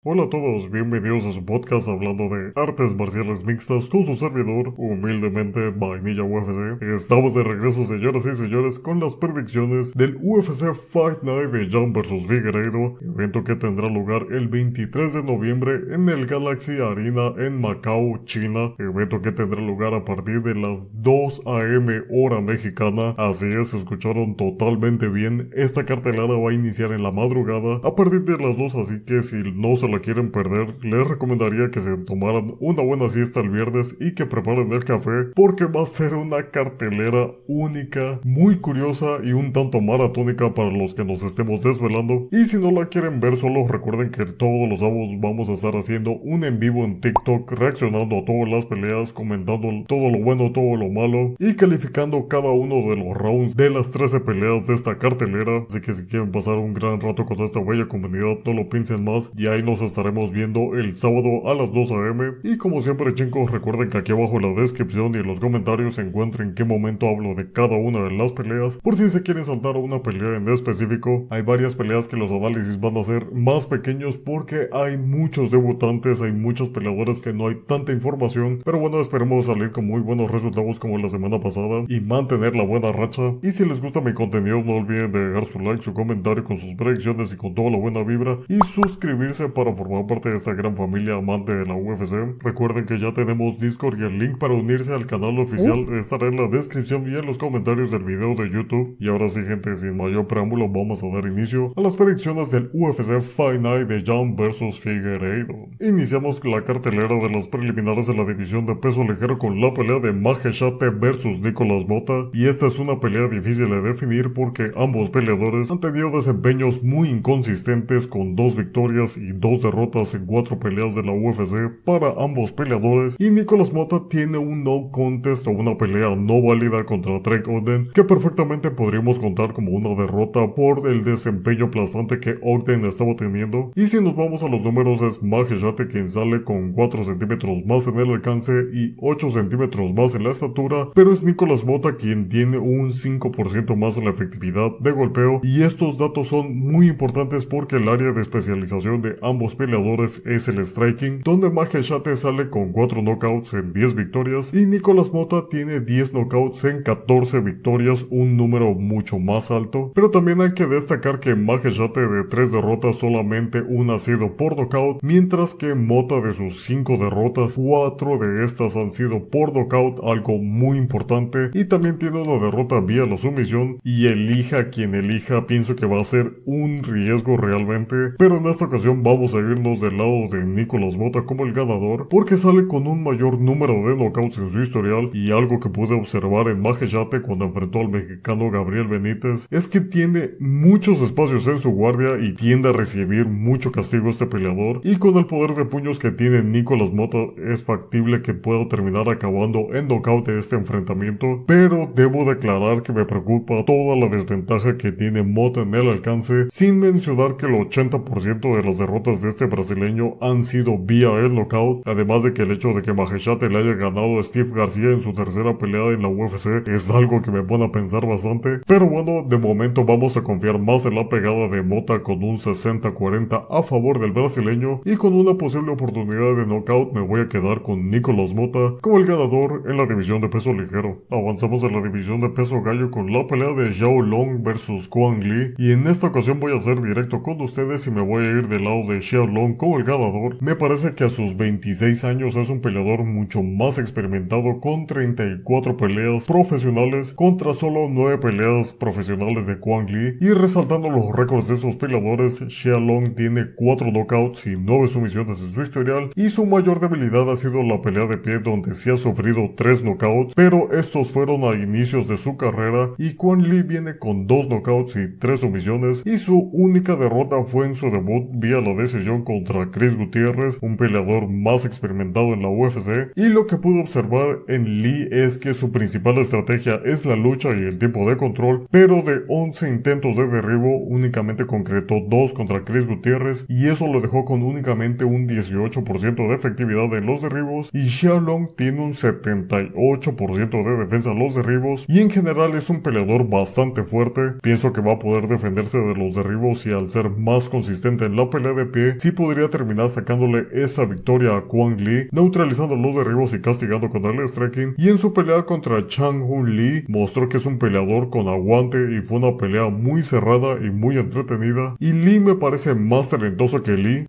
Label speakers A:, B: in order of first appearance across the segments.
A: Hola a todos, bienvenidos a su podcast hablando de artes marciales mixtas con su servidor, humildemente Vainilla UFC. Estamos de regreso, señoras y señores, con las predicciones del UFC Fight Night de Jan vs Figueiredo, evento que tendrá lugar el 23 de noviembre en el Galaxy Arena en Macao, China, evento que tendrá lugar a partir de las 2 a.m. hora mexicana. Así es, escucharon totalmente bien, esta cartelera va a iniciar en la madrugada a partir de las 2, así que si no se la quieren perder, les recomendaría que se tomaran una buena siesta el viernes y que preparen el café, porque va a ser una cartelera única, muy curiosa y un tanto maratónica para los que nos estemos desvelando. Y si no la quieren ver solo, recuerden que todos los sábados vamos a estar haciendo un en vivo en TikTok, reaccionando a todas las peleas, comentando todo lo bueno, todo lo malo y calificando cada uno de los rounds de las 13 peleas de esta cartelera. Así que si quieren pasar un gran rato con esta bella comunidad, no lo piensen más, y ahí nos estaremos viendo el sábado a las 2 a.m. Y como siempre, chicos, recuerden que aquí abajo en la descripción y en los comentarios se encuentra en qué momento hablo de cada una de las peleas, por si se quieren saltar a una pelea en específico. Hay varias peleas que los análisis van a ser más pequeños porque hay muchos debutantes, hay muchos peleadores que no hay tanta información, pero bueno, esperemos salir con muy buenos resultados como la semana pasada y mantener la buena racha. Y si les gusta mi contenido, no olviden de dejar su like, su comentario con sus predicciones y con toda la buena vibra, y suscribirse para formar parte de esta gran familia amante de la UFC. Recuerden que ya tenemos Discord y el link para unirse al canal oficial estará en la descripción y en los comentarios del video de YouTube. Y ahora sí, gente, sin mayor preámbulo, vamos a dar inicio a las predicciones del UFC Fight Night de Jan vs Figueiredo. Iniciamos la cartelera de las preliminares de la división de peso ligero con la pelea de Maheshate vs Nicolas Mota, y esta es una pelea difícil de definir porque ambos peleadores han tenido desempeños muy inconsistentes, con 2 victorias y 2 derrotas en 4 peleas de la UFC para ambos peleadores, y Nicolas Mota tiene un no contest o una pelea no válida contra Trek Ogden, que perfectamente podríamos contar como una derrota por el desempeño aplastante que Ogden estaba teniendo. Y si nos vamos a los números, es Maheshate quien sale con 4 centímetros más en el alcance y 8 centímetros más en la estatura, pero es Nicolas Mota quien tiene un 5% más en la efectividad de golpeo, y estos datos son muy importantes porque el área de especialización de ambos peleadores es el striking, donde Maheshate sale con 4 knockouts en 10 victorias y Nicolas Mota tiene 10 knockouts en 14 victorias, un número mucho más alto. Pero también hay que destacar que Maheshate de 3 derrotas solamente una ha sido por knockout, mientras que Mota de sus 5 derrotas, 4 de estas han sido por knockout, algo muy importante, y también tiene una derrota vía la sumisión, y elija quien elija, pienso que va a ser un riesgo realmente, pero en esta ocasión vamos a irnos del lado de Nicolas Mota como el ganador, porque sale con un mayor número de knockouts en su historial, y algo que pude observar en Maheshate cuando enfrentó al mexicano Gabriel Benítez es que tiene muchos espacios en su guardia y tiende a recibir mucho castigo este peleador, y con el poder de puños que tiene Nicolas Mota es factible que pueda terminar acabando en knockout de este enfrentamiento, pero debo declarar que me preocupa toda la desventaja que tiene Mota en el alcance, sin mencionar que el 80% de las derrotas de este brasileño han sido vía el knockout, además de que el hecho de que Maheshate le haya ganado a Steve García en su tercera pelea en la UFC es algo que me pone a pensar bastante. Pero bueno, de momento vamos a confiar más en la pegada de Mota con un 60-40 a favor del brasileño, y con una posible oportunidad de knockout me voy a quedar con Nicolas Mota como el ganador en la división de peso ligero. Avanzamos a la división de peso gallo con la pelea de Xiao Long vs Kwang Lee, y en esta ocasión voy a ser directo con ustedes y me voy a ir del lado de Xiao Long como el ganador. Me parece que a sus 26 años es un peleador mucho más experimentado, con 34 peleas profesionales contra solo 9 peleas profesionales de Kwang Lee, y resaltando los récords de esos peleadores, Xiao Long tiene 4 knockouts y 9 sumisiones en su historial, y su mayor debilidad ha sido la pelea de pie, donde sí ha sufrido 3 knockouts, pero estos fueron a inicios de su carrera, y Kwang Lee viene con 2 knockouts y 3 sumisiones, y su única derrota fue en su debut vía la decisión contra Chris Gutiérrez, un peleador más experimentado en la UFC, y lo que pude observar en Lee es que su principal estrategia es la lucha y el tiempo de control, pero de 11 intentos de derribo únicamente concretó 2 contra Chris Gutiérrez, y eso lo dejó con únicamente un 18% de efectividad en los derribos, y Xiao Long tiene un 78% de defensa en los derribos, y en general es un peleador bastante fuerte. Pienso que va a poder defenderse de los derribos, y al ser más consistente en la pelea de pie que sí podría terminar sacándole esa victoria a Kwang Lee, neutralizando los derribos y castigando con el striking. Y en su pelea contra Chang Hun Lee mostró que es un peleador con aguante y fue una pelea muy cerrada y muy entretenida. Y Lee me parece más talentoso que Lee.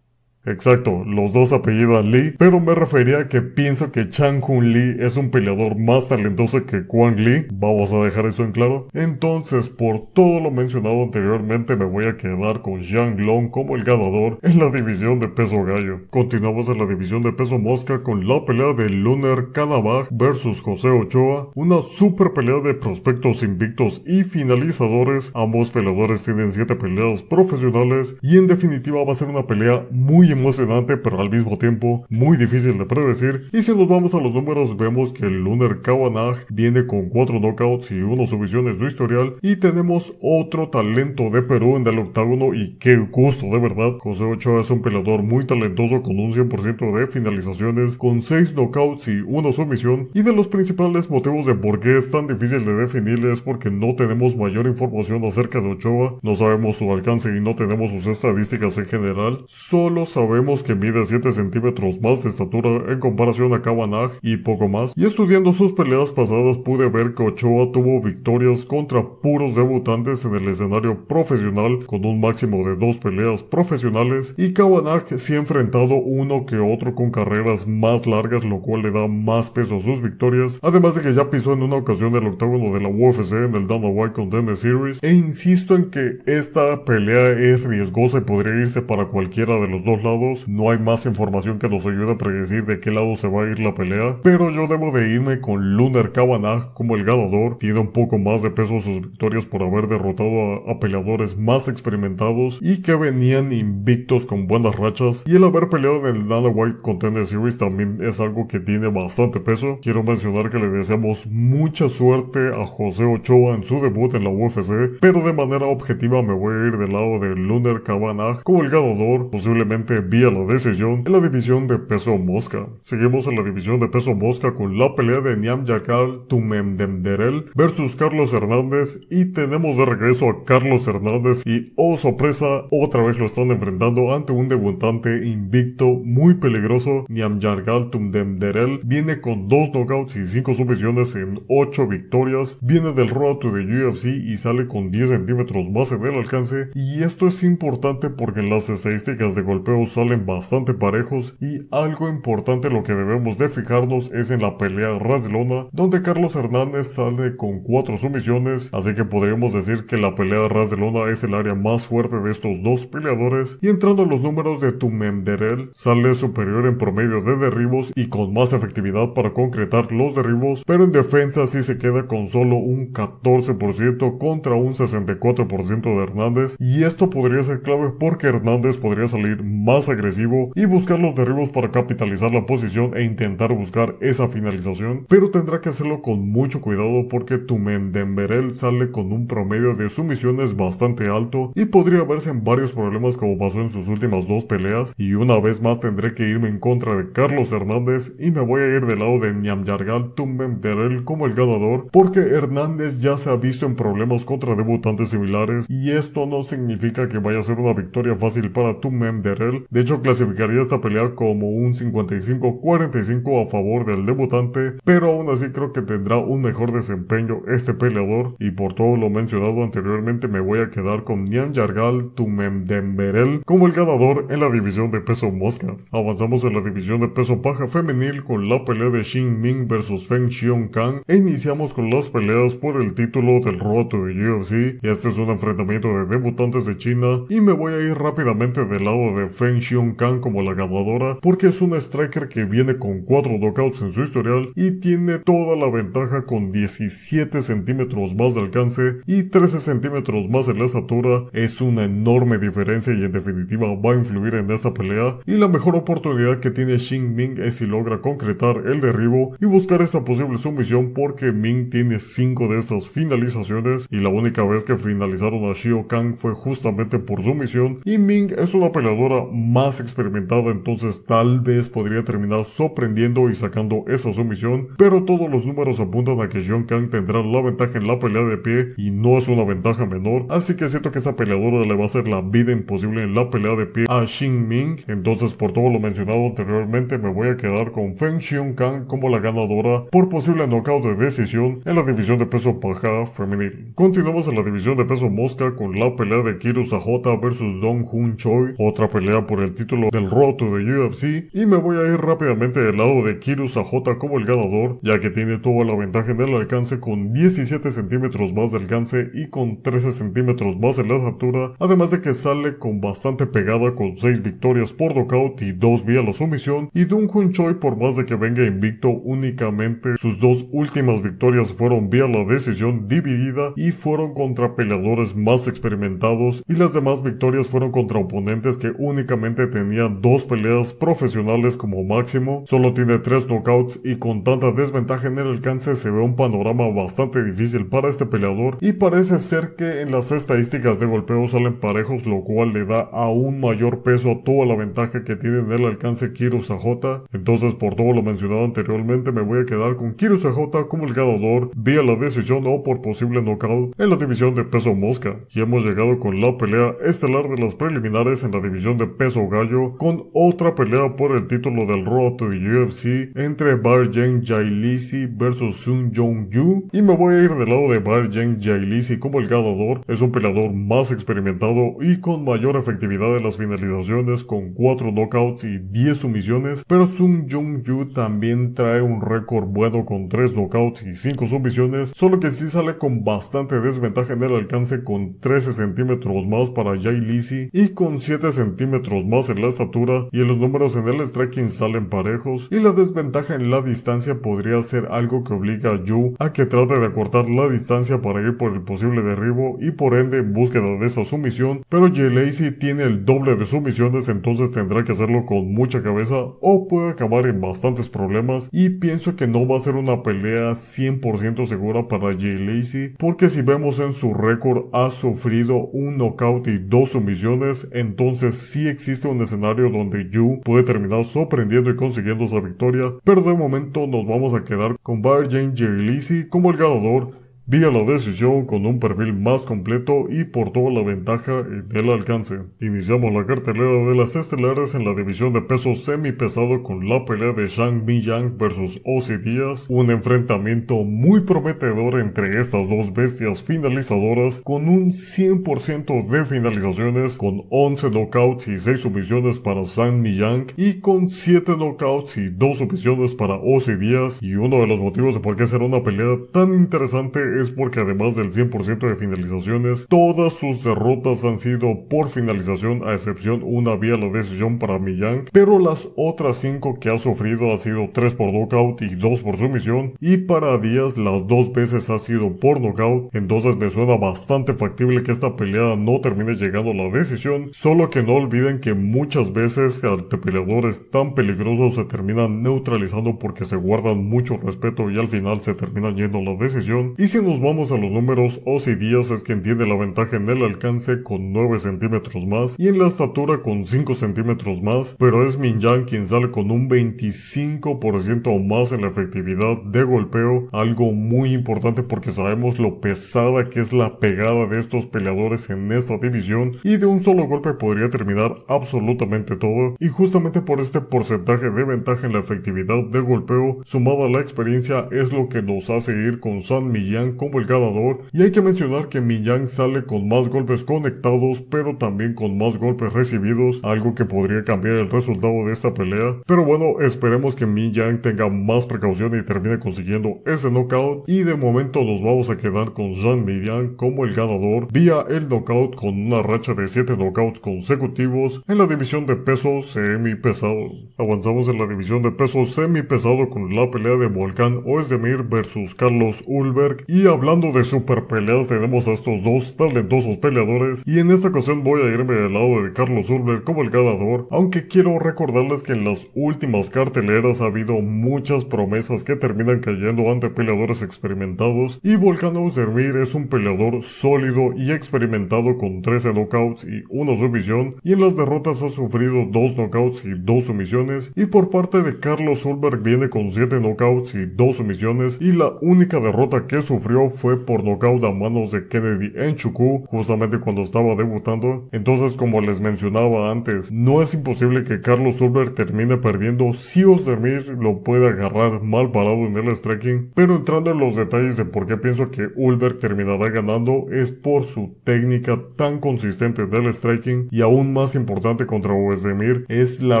A: Exacto, los dos apellidan Lee, pero me refería a que pienso que Chang Hun Lee es un peleador más talentoso que Kwang Lee, vamos a dejar eso en claro. Entonces, por todo lo mencionado anteriormente, me voy a quedar con Zhang Long como el ganador en la división de peso gallo. Continuamos en la división de peso mosca con la pelea de Luner Kanabaj versus José Ochoa, una super pelea de prospectos invictos y finalizadores. Ambos peleadores tienen 7 peleas profesionales y en definitiva va a ser una pelea muy emocionante, pero al mismo tiempo muy difícil de predecir. Y si nos vamos a los números, vemos que el Luner Kavanagh viene con 4 knockouts y 1 sumisión en su historial, y tenemos otro talento de Perú en el octágono, y qué gusto de verdad. José Ochoa es un peleador muy talentoso con un 100% de finalizaciones, con 6 knockouts y 1 sumisión, y de los principales motivos de por qué es tan difícil de definir es porque no tenemos mayor información acerca de Ochoa, no sabemos su alcance y no tenemos sus estadísticas en general, solo sabemos que mide 7 centímetros más de estatura en comparación a Kavanagh y poco más. Y estudiando sus peleas pasadas pude ver que Ochoa tuvo victorias contra puros debutantes en el escenario profesional con un máximo de 2 peleas profesionales, y Kavanagh sí ha enfrentado uno que otro con carreras más largas, lo cual le da más peso a sus victorias, además de que ya pisó en una ocasión el octágono de la UFC en el Dana White Contender Series, e insisto en que esta pelea es riesgosa y podría irse para cualquiera de los dos lados. No hay más información que nos ayude a predecir de qué lado se va a ir la pelea, pero yo debo de irme con Luner Kavanagh como el ganador. Tiene un poco más de peso sus victorias por haber derrotado a peleadores más experimentados y que venían invictos con buenas rachas, y el haber peleado en el Dana White Contender Series también es algo que tiene bastante peso. Quiero mencionar que le deseamos mucha suerte a José Ochoa en su debut en la UFC, pero de manera objetiva me voy a ir del lado de Luner Kavanagh como el ganador, posiblemente vía la decisión, en la división de peso mosca. Seguimos en la división de peso mosca con la pelea de Niam Yakal Tumemdenderel versus Carlos Hernández, y tenemos de regreso a Carlos Hernández y, oh sorpresa, otra vez lo están enfrentando ante un debutante invicto muy peligroso. Niam Yakal Tumemdenderel viene con 2 knockouts y 5 sumisiones en 8 victorias, viene del Road to the UFC y sale con 10 centímetros más en el alcance, y esto es importante porque en las estadísticas de golpeo salen bastante parejos, y algo importante lo que debemos de fijarnos es en la pelea ras de lona, donde Carlos Hernández sale con 4 sumisiones, así que podríamos decir que la pelea ras de lona es el área más fuerte de estos dos peleadores. Y entrando a los números de Tumemderel, sale superior en promedio de derribos y con más efectividad para concretar los derribos, pero en defensa sí se queda con solo un 14% contra un 64% de Hernández, y esto podría ser clave porque Hernández podría salir más agresivo y buscar los derribos para capitalizar la posición e intentar buscar esa finalización, pero tendrá que hacerlo con mucho cuidado porque Tumemdenberel sale con un promedio de sumisiones bastante alto y podría verse en varios problemas como pasó en sus últimas 2 peleas. Y una vez más tendré que irme en contra de Carlos Hernández y me voy a ir del lado de Niamyargal Tumemderel como el ganador, porque Hernández ya se ha visto en problemas contra debutantes similares, y esto no significa que vaya a ser una victoria fácil para Tumemderel. De hecho, clasificaría esta pelea como un 55-45 a favor del debutante, pero aún así creo que tendrá un mejor desempeño este peleador, y por todo lo mencionado anteriormente me voy a quedar con Niamyargal Tumemdenberel como el ganador en la división de peso mosca. Avanzamos en la división de peso paja femenil con la pelea de Xin Ming versus Feng Xiongkang, e iniciamos con las peleas por el título del Road to the UFC, y este es un enfrentamiento de debutantes de China, y me voy a ir rápidamente del lado de Feng Xiongkang como la ganadora, porque es una striker que viene con 4 knockouts en su historial y tiene toda la ventaja con 17 centímetros más de alcance y 13 centímetros más en la estatura. Es una enorme diferencia y en definitiva va a influir en esta pelea, y la mejor oportunidad que tiene Xin Ming es si logra concretar el derribo y buscar esa posible sumisión, porque Ming tiene 5 de estas finalizaciones y la única vez que finalizaron a Xiongkang fue justamente por sumisión, y Ming es una peleadora más experimentada, entonces tal vez podría terminar sorprendiendo y sacando esa sumisión, pero todos los números apuntan a que John Kang tendrá la ventaja en la pelea de pie y no es una ventaja menor, así que siento que esta peleadora le va a hacer la vida imposible en la pelea de pie a Xin Ming. Entonces, por todo lo mencionado anteriormente, me voy a quedar con Feng Xiong-Kang como la ganadora por posible knockout de decisión en la división de peso paja femenil. Continuamos en la división de peso mosca con la pelea de Kiro Sajota versus Dong Hun Choi, otra pelea por el título del Road to the UFC, y me voy a ir rápidamente del lado de Kiro Sajota como el ganador, ya que tiene toda la ventaja en el alcance con 17 centímetros más de alcance y con 13 centímetros más en la estatura, además de que sale con bastante pegada con 6 victorias por nocaut y 2 vía la sumisión, y Dong Hun Choi, por más de que venga invicto, únicamente sus 2 últimas victorias fueron vía la decisión dividida y fueron contra peleadores más experimentados, y las demás victorias fueron contra oponentes que únicamente tenían 2 peleas profesionales como máximo. Solo tiene 3 knockouts y con tanta desventaja en el alcance se ve un panorama bastante difícil para este peleador, y parece ser que en las estadísticas de golpeo salen parejos, lo cual le da aún mayor peso a toda la ventaja que tiene en el alcance Kiro Sajota. Entonces, por todo lo mencionado anteriormente, me voy a quedar con Kiro Sajota como el ganador vía la decisión o por posible knockout en la división de peso mosca. Y hemos llegado con la pelea estelar de las preliminares en la división de peso gallo, con otra pelea por el título del Road to the UFC entre Barjeng Jailisi versus Sun Jong-Yu, y me voy a ir del lado de Barjeng Jailisi como el ganador. Es un peleador más experimentado y con mayor efectividad en las finalizaciones, con 4 knockouts y 10 sumisiones, pero Sun Jong-Yu también trae un récord bueno con 3 knockouts y 5 sumisiones, solo que sí sale con bastante desventaja en el alcance con 13 centímetros más para Jailisi y con 7 centímetros más en la estatura, y en los números en el striking salen parejos, y la desventaja en la distancia podría ser algo que obliga a Yu a que trate de acortar la distancia para ir por el posible derribo y por ende en búsqueda de esa sumisión, pero Jailisi tiene el doble de sumisiones, entonces tendrá que hacerlo con mucha cabeza o puede acabar en bastantes problemas, y pienso que no va a ser una pelea 100% segura para Jailisi, porque si vemos en su récord ha sufrido un knockout y 2 sumisiones, entonces sí existe un escenario donde Yu puede terminar sorprendiendo y consiguiendo esa victoria, pero de momento nos vamos a quedar con Barjeng Jailisi como el ganador vía la decisión con un perfil más completo y por toda la ventaja del alcance. Iniciamos la cartelera de las estelares en la división de peso semipesado con la pelea de Zhang Miyang versus Ozzy Díaz, un enfrentamiento muy prometedor entre estas dos bestias finalizadoras con un 100% de finalizaciones, con 11 knockouts y 6 sumisiones para Zhang Miyang y con 7 knockouts y 2 sumisiones para Ozzy Díaz, y uno de los motivos de por qué será una pelea tan interesante es porque además del 100% de finalizaciones, todas sus derrotas han sido por finalización, a excepción una vía la decisión para Miyang, pero las otras 5 que ha sufrido ha sido 3 por knockout y 2 por sumisión, y para Díaz las 2 veces ha sido por knockout, entonces me suena bastante factible que esta pelea no termine llegando a la decisión, solo que no olviden que muchas veces ante peleadores tan peligrosos se terminan neutralizando porque se guardan mucho respeto y al final se terminan yendo a la decisión. Y si nos vamos a los números, Ozzy Díaz es quien tiene la ventaja en el alcance con 9 centímetros más y en la estatura con 5 centímetros más, pero es Miyang quien sale con un 25% más en la efectividad de golpeo, algo muy importante porque sabemos lo pesada que es la pegada de estos peleadores en esta división, y de un solo golpe podría terminar absolutamente todo, y justamente por este porcentaje de ventaja en la efectividad de golpeo sumado a la experiencia es lo que nos hace ir con Zhang Miyang como el ganador. Y hay que mencionar que Miyang sale con más golpes conectados pero también con más golpes recibidos, algo que podría cambiar el resultado de esta pelea, pero bueno, esperemos que Miyang tenga más precaución y termine consiguiendo ese knockout, y de momento nos vamos a quedar con Zhang Miyang como el ganador vía el knockout con una racha de 7 knockouts consecutivos en la división de peso semipesado. Avanzamos en la división de peso semipesado con la pelea de Volkan Oezdemir versus Carlos Ulberg, y Y hablando de super peleas, tenemos a estos dos talentosos peleadores, y en esta ocasión voy a irme del lado de Carlos Ulberg como el ganador, aunque quiero recordarles que en las últimas carteleras ha habido muchas promesas que terminan cayendo ante peleadores experimentados, y Volkan Ozdemir es un peleador sólido y experimentado con 13 knockouts y una sumisión, y en las derrotas ha sufrido 2 knockouts y 2 sumisiones, y por parte de Carlos Ulberg viene con 7 knockouts y 2 sumisiones, y la única derrota que sufrió fue por knockout a manos de Kennedy Nzechukwu, justamente cuando estaba debutando. Entonces, como les mencionaba antes, no es imposible que Carlos Ulberg termine perdiendo si Ozdemir lo puede agarrar mal parado en el striking, pero entrando en los detalles de por qué pienso que Ulberg terminará ganando es por su técnica tan consistente del striking, y aún más importante contra Ozdemir es la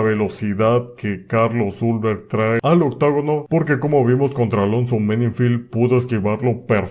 A: velocidad que Carlos Ulberg trae al octágono, porque como vimos contra Alonso Menifield pudo esquivarlo perfectamente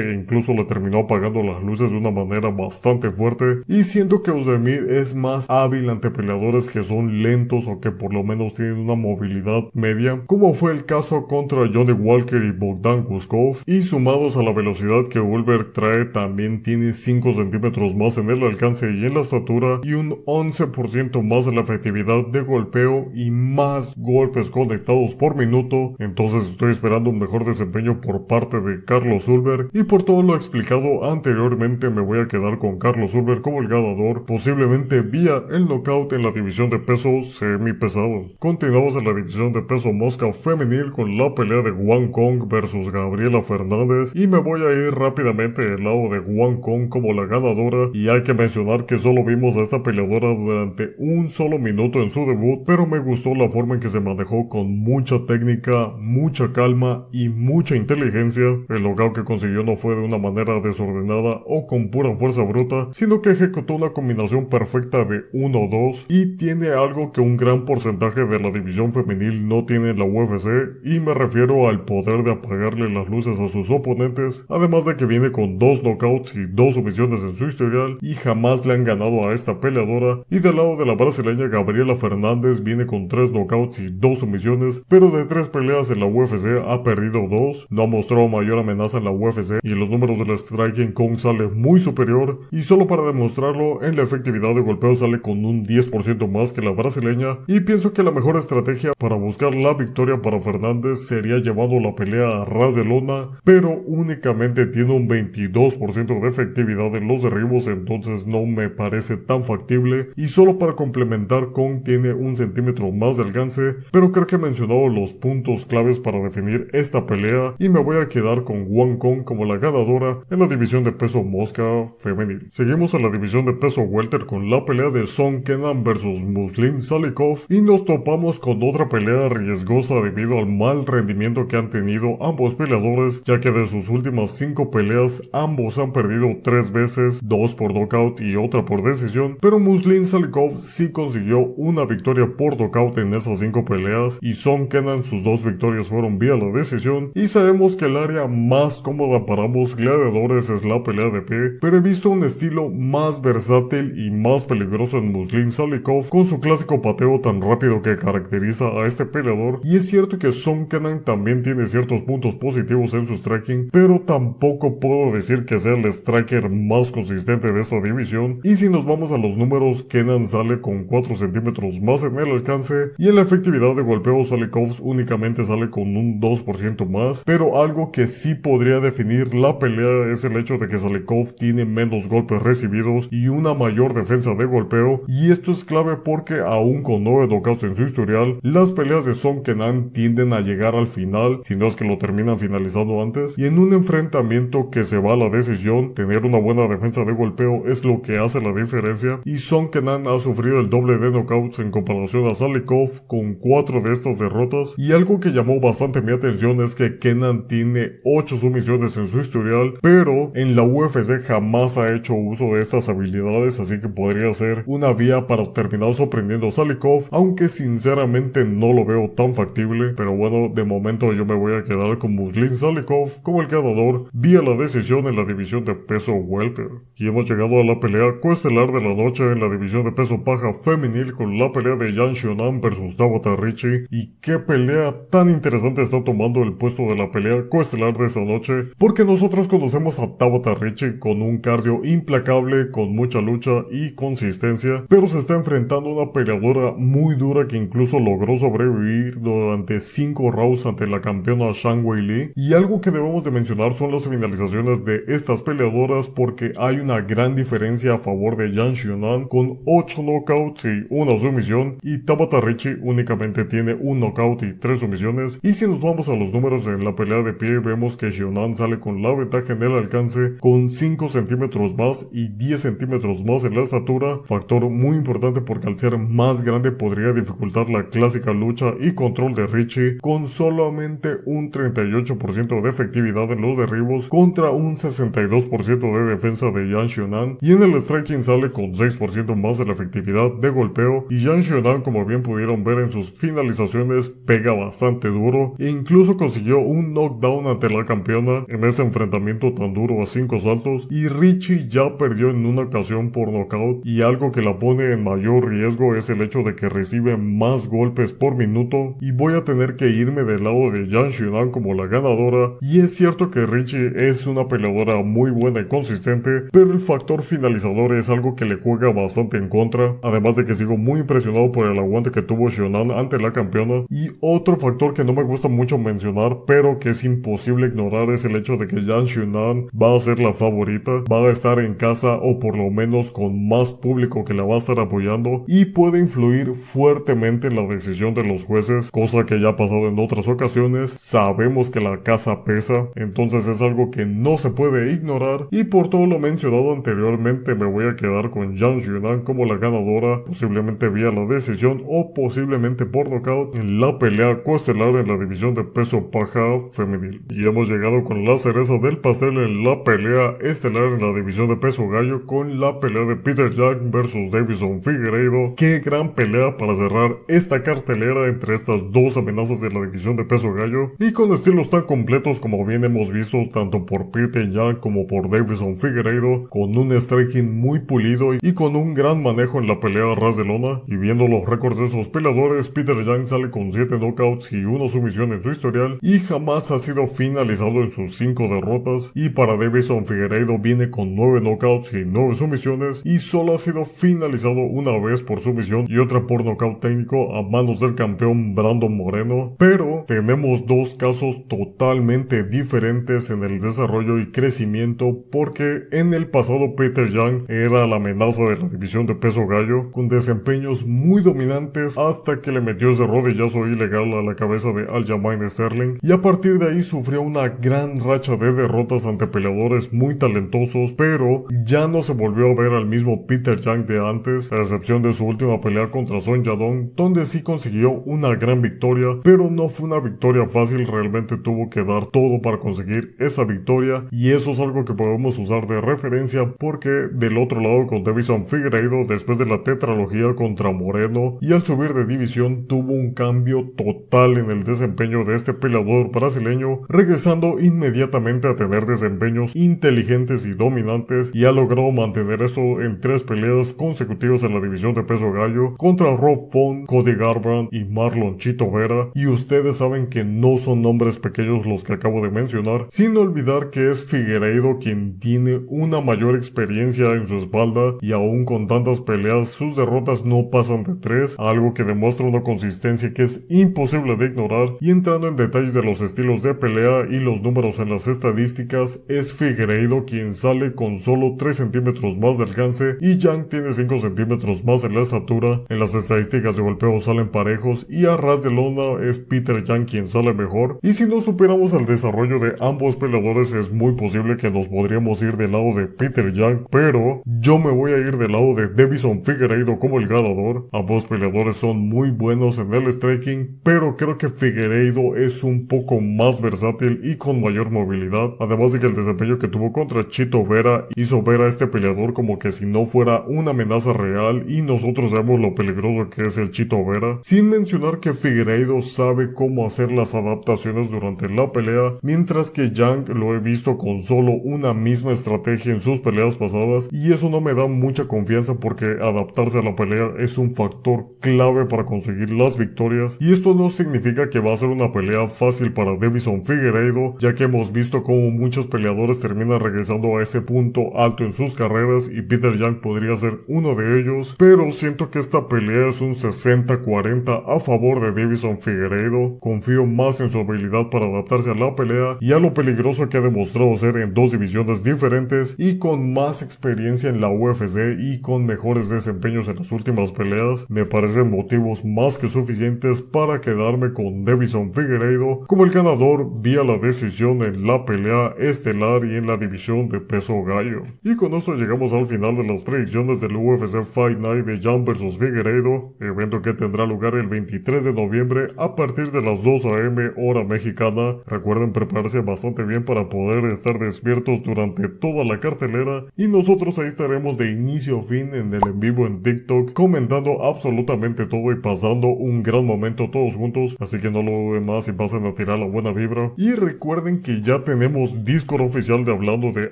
A: e incluso le terminó apagando las luces de una manera bastante fuerte, y siento que Ozdemir es más hábil ante peleadores que son lentos o que por lo menos tienen una movilidad media, como fue el caso contra Johnny Walker y Bogdan Kuskov, y sumados a la velocidad que Ulberg trae, también tiene 5 centímetros más en el alcance y en la estatura, y un 11% más en la efectividad de golpeo y más golpes conectados por minuto. Entonces estoy esperando un mejor desempeño por parte de Carlos Ulberg, y por todo lo explicado anteriormente me voy a quedar con Carlos Ulberg como el ganador, posiblemente vía el knockout en la división de peso semipesado. Continuamos en la división de peso mosca femenil con la pelea de Wang Kong versus Gabriela Fernández, y me voy a ir rápidamente del lado de Wang Kong como la ganadora, y hay que mencionar que solo vimos a esta peleadora durante un solo minuto en su debut, pero me gustó la forma en que se manejó con mucha técnica, mucha calma y mucha inteligencia. El knockout que consiguió no fue de una manera desordenada o con pura fuerza bruta, sino que ejecutó una combinación perfecta de 1-2, y tiene algo que un gran porcentaje de la división femenil no tiene en la UFC, y me refiero al poder de apagarle las luces a sus oponentes, además de que viene con 2 knockouts y 2 sumisiones en su historial, y jamás le han ganado a esta peleadora. Y del lado de la brasileña Gabriela Fernández viene con 3 knockouts y 2 sumisiones, pero de 3 peleas en la UFC ha perdido 2, no ha mostrado mayor amenaza en la UFC, y en los números del striking Kong sale muy superior, y solo para demostrarlo, en la efectividad de golpeo sale con un 10% más que la brasileña, y pienso que la mejor estrategia para buscar la victoria para Fernández sería llevando la pelea a ras de lona, pero únicamente tiene un 22% de efectividad en los derribos, entonces no me parece tan factible, y solo para complementar, Kong tiene un centímetro más de alcance, pero creo que he mencionado los puntos claves para definir esta pelea, y me voy a quedar con Wang Kong como la ganadora en la división de peso mosca femenil. Seguimos en la división de peso welter con la pelea de Song Kenan versus Muslim Salikov, y nos topamos con otra pelea riesgosa debido al mal rendimiento que han tenido ambos peleadores, ya que de sus últimas 5 peleas ambos han perdido 3 veces, 2 por knockout y otra por decisión, pero Muslim Salikov sí consiguió una victoria por knockout en esas 5 peleas, y Song Kenan sus 2 victorias fueron vía la decisión, y sabemos que el área más cómoda para ambos gladiadores es la pelea de pie, pero he visto un estilo más versátil y más peligroso en Muslim Salikov, con su clásico pateo tan rápido que caracteriza a este peleador, y es cierto que Song Kenan también tiene ciertos puntos positivos en su striking, pero tampoco puedo decir que sea el striker más consistente de esta división, y si nos vamos a los números, Kenan sale con 4 centímetros más en el alcance, y en la efectividad de golpeo Salikov únicamente sale con un 2% más, pero algo que sí podría definir la pelea es el hecho de que Salikov tiene menos golpes recibidos y una mayor defensa de golpeo, y esto es clave porque aún con 9 knockouts en su historial, las peleas de Song Kenan tienden a llegar al final, si no es que lo terminan finalizando antes, y en un enfrentamiento que se va a la decisión, tener una buena defensa de golpeo es lo que hace la diferencia, y Song Kenan ha sufrido el doble de knockouts en comparación a Salikov con 4 de estas derrotas, y algo que llamó bastante mi atención es que Kenan tiene 8 sumisiones en su historial, pero en la UFC jamás ha hecho uso de estas habilidades, así que podría ser una vía para terminar sorprendiendo a Salikov, aunque sinceramente no lo veo tan factible. Pero bueno, de momento yo me voy a quedar con Muslim Salikov como el ganador vía la decisión en la división de peso welter. Y hemos llegado a la pelea coestelar de la noche en la división de peso paja femenil con la pelea de Yan Xiaonan versus Tabata Ricci, y qué pelea tan interesante está tomando el puesto de la pelea coestelar de esta noche noche, porque nosotros conocemos a Tabata Ricci con un cardio implacable, con mucha lucha y consistencia, pero se está enfrentando a una peleadora muy dura que incluso logró sobrevivir durante 5 rounds ante la campeona Zhang Weili. Y algo que debemos de mencionar son las finalizaciones de estas peleadoras, porque hay una gran diferencia a favor de Yan Xiaonan con 8 knockouts y una sumisión, y Tabata Ricci únicamente tiene un knockout y 3 sumisiones. Y si nos vamos a los números en la pelea de pie, vemos que Xiaonan sale con la ventaja en el alcance con 5 centímetros más y 10 centímetros más en la estatura, factor muy importante porque al ser más grande podría dificultar la clásica lucha y control de Ricci, con solamente un 38% de efectividad en los derribos contra un 62% de defensa de Yan Xiaonan, y en el striking sale con 6% más de la efectividad de golpeo, y Yan Xiaonan, como bien pudieron ver en sus finalizaciones, pega bastante duro e incluso consiguió un knockdown ante la campeona en ese enfrentamiento tan duro a 5 saltos, y Ricci ya perdió en una ocasión por knockout, y algo que la pone en mayor riesgo es el hecho de que recibe más golpes por minuto, y voy a tener que irme del lado de Yan Xiaonan como la ganadora. Y es cierto que Ricci es una peleadora muy buena y consistente, pero el factor finalizador es algo que le juega bastante en contra, además de que sigo muy impresionado por el aguante que tuvo Xiaonan ante la campeona. Y otro factor que no me gusta mucho mencionar, pero que es imposible ignorar, es el hecho de que Yan Xiaonan va a ser la favorita, va a estar en casa o por lo menos con más público que la va a estar apoyando, y puede influir fuertemente en la decisión de los jueces, cosa que ya ha pasado en otras ocasiones. Sabemos que la casa pesa, entonces es algo que no se puede ignorar, y por todo lo mencionado anteriormente me voy a quedar con Yan Xiaonan como la ganadora, posiblemente vía la decisión o posiblemente por nocaut en la pelea coestelar en la división de peso paja femenil. Y hemos llegado con la cereza del pastel en la pelea estelar en la división de peso gallo, con la pelea de Peter Yan versus Deiveson Figueiredo. Qué gran pelea para cerrar esta cartelera entre estas dos amenazas de la división de peso gallo, y con estilos tan completos como bien hemos visto tanto por Peter Yan como por Deiveson Figueiredo, con un striking muy pulido y con un gran manejo en la pelea a ras de lona. Y viendo los récords de esos peleadores, Peter Yan sale con 7 knockouts y 1 sumisión en su historial, y jamás ha sido finalizado en sus 5 derrotas. Y para Deiveson Figueiredo viene con 9 knockouts y 9 sumisiones, y solo ha sido finalizado una vez por sumisión y otra por knockout técnico a manos del campeón Brandon Moreno. Pero tenemos dos casos totalmente diferentes en el desarrollo y crecimiento, porque en el pasado Peter Yan era la amenaza de la división de peso gallo, con desempeños muy dominantes hasta que le metió ese rodillazo ilegal a la cabeza de Aljamain Sterling, y a partir de ahí sufrió una gran racha de derrotas ante peleadores muy talentosos, pero ya no se volvió a ver al mismo Peter Yan de antes, a excepción de su última pelea contra Song Yadong, donde sí consiguió una gran victoria, pero no fue una victoria fácil, realmente tuvo que dar todo para conseguir esa victoria, y eso es algo que podemos usar de referencia, porque del otro lado con Deiveson Figueiredo, después de la tetralogía contra Moreno y al subir de división, tuvo un cambio total en el desempeño de este peleador brasileño, regresando inmediatamente a tener desempeños inteligentes y dominantes, y ha logrado mantener eso en 3 peleas consecutivas en la división de peso gallo contra Rob Font, Cody Garbrandt y Marlon Chito Vera. Y ustedes saben que no son nombres pequeños los que acabo de mencionar, sin olvidar que es Figueiredo quien tiene una mayor experiencia en su espalda, y aún con tantas peleas sus derrotas no pasan de 3, algo que demuestra una consistencia que es imposible de ignorar. Y entrando en detalles de los estilos de pelea y los números en las estadísticas, es Figueiredo quien sale con solo 3 centímetros más de alcance y Yang tiene 5 centímetros más en la estatura. En las estadísticas de golpeo salen parejos, y a ras de lona es Peter Yan quien sale mejor. Y si no supiéramos el desarrollo de ambos peleadores, es muy posible que nos podríamos ir del lado de Peter Yan, pero yo me voy a ir del lado de Deiveson Figueiredo como el ganador. Ambos peleadores son muy buenos en el striking, pero creo que Figueiredo es un poco más versátil y con mayor movilidad, además de que el desempeño que tuvo contra Chito Vera hizo ver a este peleador como que si no fuera una amenaza real, y nosotros sabemos lo peligroso que es el Chito Vera, sin mencionar que Figueiredo sabe cómo hacer las adaptaciones durante la pelea, mientras que Yang lo he visto con solo una misma estrategia en sus peleas pasadas, y eso no me da mucha confianza porque adaptarse a la pelea es un factor clave para conseguir las victorias. Y esto no significa que va a ser una pelea fácil para Deiveson Figueiredo, ya que hemos visto cómo muchos peleadores terminan regresando a ese punto alto en sus carreras y Peter Yan podría ser uno de ellos, pero siento que esta pelea es un 60-40 a favor de Deiveson Figueiredo. Confío más en su habilidad para adaptarse a la pelea y a lo peligroso que ha demostrado ser en dos divisiones diferentes y con más experiencia en la UFC y con mejores desempeños en las últimas peleas. Me parecen motivos más que suficientes para quedarme con Deiveson Figueiredo como el ganador vía la decisión en la pelea estelar y en la división de peso gallo. Y con esto llegamos al final de las predicciones del UFC Fight Night de Yan vs Figueiredo, evento que tendrá lugar el 23 de noviembre a partir de las 2 a.m. hora mexicana. Recuerden prepararse bastante bien para poder estar despiertos durante toda la cartelera y nosotros ahí estaremos de inicio a fin en el en vivo en TikTok comentando absolutamente todo y pasando un gran momento todos juntos, así que no lo duden más y pasen a tirar la buena vibra. Y recuerden que ya tenemos Discord oficial de Hablando de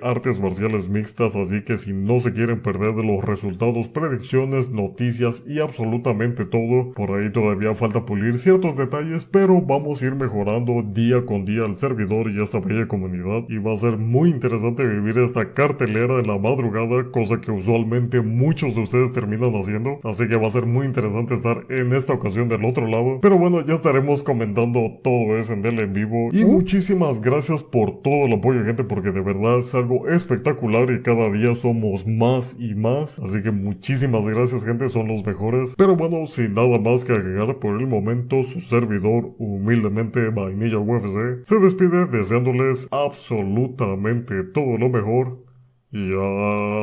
A: Artes Marciales Mixtas, así que si no se quieren perder de los resultados, predicciones, noticias y absolutamente todo, por ahí todavía falta pulir ciertos detalles, pero vamos a ir mejorando día con día el servidor y esta bella comunidad, y va a ser muy interesante vivir esta cartelera en la madrugada, cosa que usualmente muchos de ustedes terminan haciendo, así que va a ser muy interesante estar en esta ocasión del otro lado. Pero bueno, ya estaremos comentando todo eso en el en vivo y muchísimas gracias por todo el apoyo, gente, porque de verdad es algo espectacular y cada día somos más y más, así que muchísimas gracias, gente, son los mejores. Pero bueno, sin nada más que agregar por el momento, su servidor humildemente Vainilla UFC se despide deseándoles absolutamente todo lo mejor y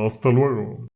A: hasta luego.